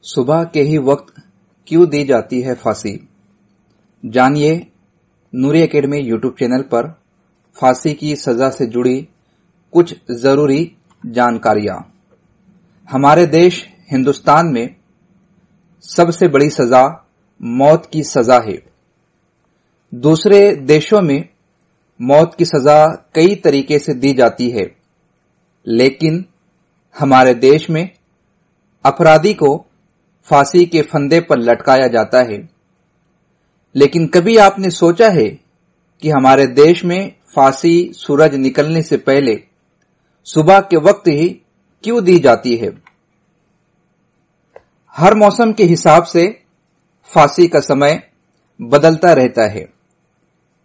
सुबह के ही वक्त क्यों दी जाती है फांसी? जानिए नूरी एकेडमी यूट्यूब चैनल पर फांसी की सजा से जुड़ी कुछ जरूरी जानकारियां। हमारे देश हिंदुस्तान में सबसे बड़ी सजा मौत की सजा है। दूसरे देशों में मौत की सजा कई तरीके से दी जाती है, लेकिन हमारे देश में अपराधी को फांसी के फंदे पर लटकाया जाता है। लेकिन कभी आपने सोचा है कि हमारे देश में फांसी सूरज निकलने से पहले सुबह के वक्त ही क्यों दी जाती है? हर मौसम के हिसाब से फांसी का समय बदलता रहता है,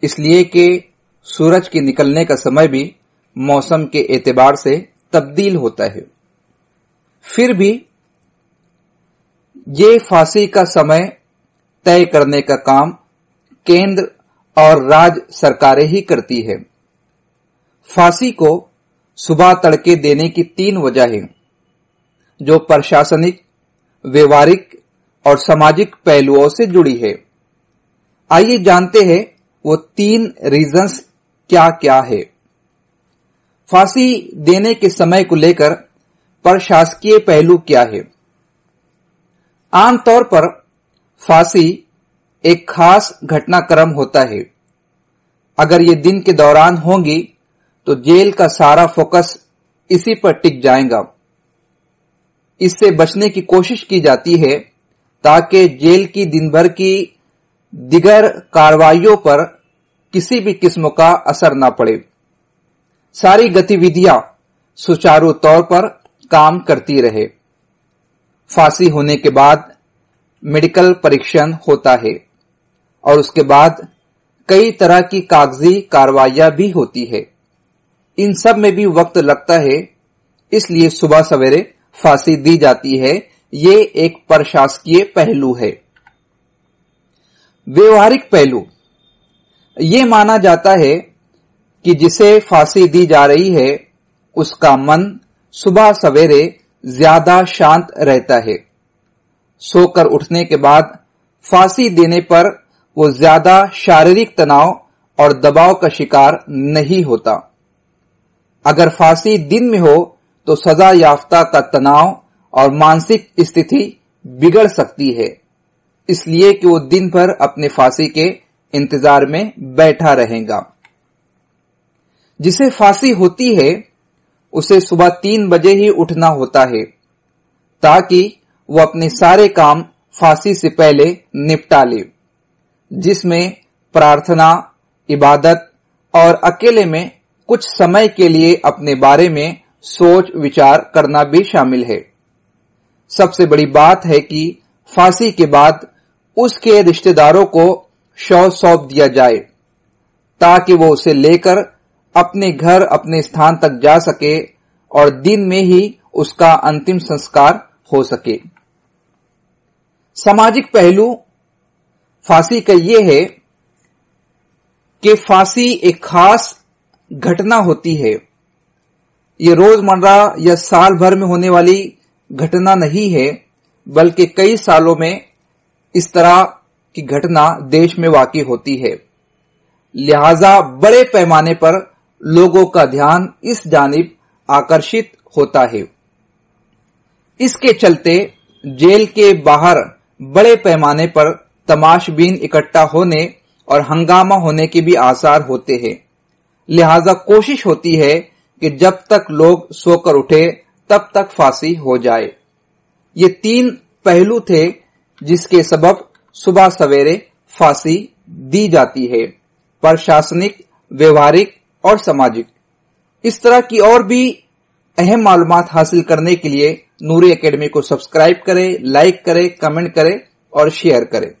इसलिए कि सूरज के निकलने का समय भी मौसम के एतबार से तब्दील होता है। फिर भी ये फांसी का समय तय करने का काम केंद्र और राज्य सरकारें ही करती है। फांसी को सुबह तड़के देने की 3 वजह है, जो प्रशासनिक, व्यवहारिक और सामाजिक पहलुओं से जुड़ी है। आइए जानते हैं वो 3 रीजंस क्या क्या है। फांसी देने के समय को लेकर प्रशासकीय पहलू क्या है? आमतौर पर फांसी एक खास घटनाक्रम होता है। अगर ये दिन के दौरान होगी तो जेल का सारा फोकस इसी पर टिक जाएगा। इससे बचने की कोशिश की जाती है ताकि जेल की दिन भर की दिगर कार्रवाइयों पर किसी भी किस्म का असर न पड़े। सारी गतिविधियां सुचारू तौर पर काम करती रहे। फांसी होने के बाद मेडिकल परीक्षण होता है और उसके बाद कई तरह की कागजी कार्रवाइयां भी होती है। इन सब में भी वक्त लगता है, इसलिए सुबह सवेरे फांसी दी जाती है। ये एक प्रशासकीय पहलू है। व्यवहारिक पहलू, ये माना जाता है कि जिसे फांसी दी जा रही है उसका मन सुबह सवेरे ज्यादा शांत रहता है। सोकर उठने के बाद फांसी देने पर वो ज्यादा शारीरिक तनाव और दबाव का शिकार नहीं होता। अगर फांसी दिन में हो तो सजा याफ्ता का तनाव और मानसिक स्थिति बिगड़ सकती है, इसलिए कि वो दिन भर अपने फांसी के इंतजार में बैठा रहेगा। जिसे फांसी होती है उसे सुबह 3 बजे ही उठना होता है, ताकि वो अपने सारे काम फांसी से पहले निपटा ले, जिसमें प्रार्थना, इबादत और अकेले में कुछ समय के लिए अपने बारे में सोच विचार करना भी शामिल है। सबसे बड़ी बात है कि फांसी के बाद उसके रिश्तेदारों को शव सौंप दिया जाए, ताकि वो उसे लेकर अपने घर, अपने स्थान तक जा सके और दिन में ही उसका अंतिम संस्कार हो सके। सामाजिक पहलू फांसी का ये है कि फांसी एक खास घटना होती है। ये रोजमर्रा या साल भर में होने वाली घटना नहीं है, बल्कि कई सालों में इस तरह की घटना देश में वाकई होती है। लिहाजा बड़े पैमाने पर लोगों का ध्यान इस जानिब आकर्षित होता है। इसके चलते जेल के बाहर बड़े पैमाने पर तमाशबीन इकट्ठा होने और हंगामा होने के भी आसार होते हैं। लिहाजा कोशिश होती है कि जब तक लोग सोकर उठे तब तक फांसी हो जाए। ये 3 पहलू थे जिसके सबब सुबह सवेरे फांसी दी जाती है, प्रशासनिक, व्यवहारिक और सामाजिक। इस तरह की और भी अहम मालूमात हासिल करने के लिए नूरी एकेडमी को सब्सक्राइब करें, लाइक करें, कमेंट करें और शेयर करें।